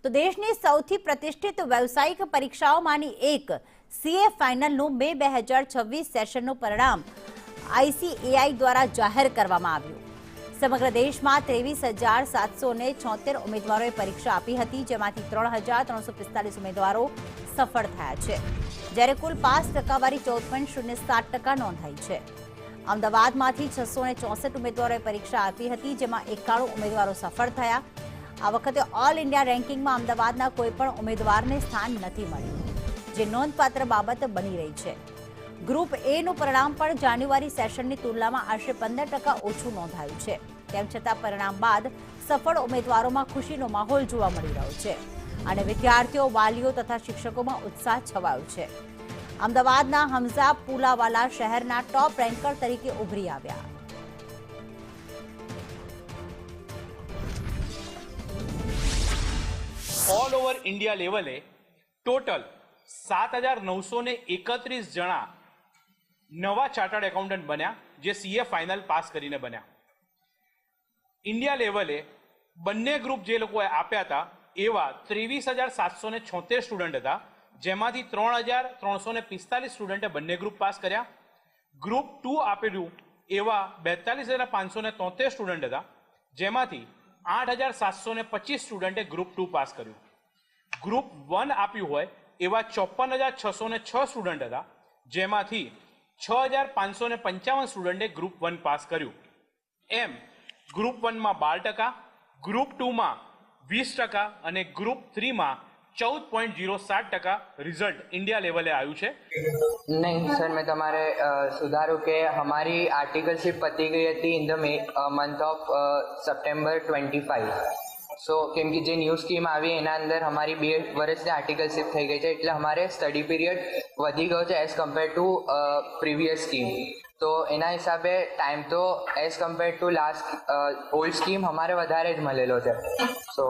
તો દેશની સૌથી પ્રતિષ્ઠિત વ્યવસાયિક પરીક્ષાઓમાંની એક સીએ ફાઇનલનું મે 2026 સેશનનું પરિણામ આઈસીએઆઈ દ્વારા જાહેર કરવામાં આવ્યું. સમગ્ર દેશમાં 23,776 ઉમેદવારોએ પરીક્ષા આપી હતી, જેમાંથી 3,345 ઉમેદવારો સફળ થયા છે, જ્યારે કુલ પાસ ટકાવારી 14.07% નોંધાઈ છે. અમદાવાદમાંથી 664 ઉમેદવારોએ પરીક્ષા આપી હતી, જેમાં 91 ઉમેદવારો સફળ થયા. આ વખતે ઓલ ઇન્ડિયા રેન્કિંગમાં અમદાવાદના કોઈ પણ ઉમેદવારને સ્થાન નથી મળ્યું, જે નોંધપાત્ર બાબત બની રહી છે. ગ્રુપ એનું પરિણામ પણ જાન્યુઆરી સેશનની તુલનામાં આશરે 15% ઓછું નોંધાયું છે. તેમ છતાં પરિણામ બાદ સફળ ઉમેદવારોમાં ખુશીનો માહોલ જોવા મળી રહ્યો છે અને વિદ્યાર્થીઓ, વાલીઓ તથા શિક્ષકોમાં ઉત્સાહ છવાયો છે. અમદાવાદના હમઝા પુલાવાલા શહેરના ટોપ રેન્કર તરીકે ઉભરી આવ્યા. ઓલ ઓવર ઇન્ડિયા લેવલે ટોટલ 7,931 જણા નવા ચાર્ટર્ડ એકાઉન્ટન્ટ બન્યા, જે સીએ ફાઇનલ પાસ કરીને બન્યા. ઇન્ડિયા લેવલે બંને ગ્રુપ જે લોકોએ આપ્યા હતા એવા 23,776 સ્ટુડન્ટ હતા, જેમાંથી 3,345 સ્ટુડન્ટે બંને ગ્રુપ પાસ કર્યા. ગ્રુપ 2 આપેલું એવા 42,573 સ્ટુડન્ટ હતા, જેમાંથી 8,725 સ્ટુડન્ટે ગ્રુપ 2 પાસ કર્યું. ગ્રુપ 1 આપ્યું હોય એવા 54,606 સ્ટુડન્ટ હતા, જેમાંથી 6,555 સ્ટુડન્ટે ગ્રુપ 1 પાસ કર્યું. એમ ગ્રુપ 1માં 12%, ગ્રુપ 2માં 20% અને ગ્રુપ 3માં 14.07% रिजल्ट इंडिया लेवल आयु है. नहीं सर, मैं तुम्हारे सुधारू कि हमारी आर्टिकलशिप पती गई थी in the month of September 25. સો કેમ કે જે ન્યૂ સ્કીમ આવી એના અંદર અમારી 2 વર્ષની આર્ટિકલશિપ થઈ ગઈ છે, એટલે અમારે સ્ટડી પીરિયડ વધી ગયો છે as compare to previous scheme. તો એના હિસાબે ટાઈમ તો as compare to last old scheme અમારે વધારે જ મળેલો છે. સો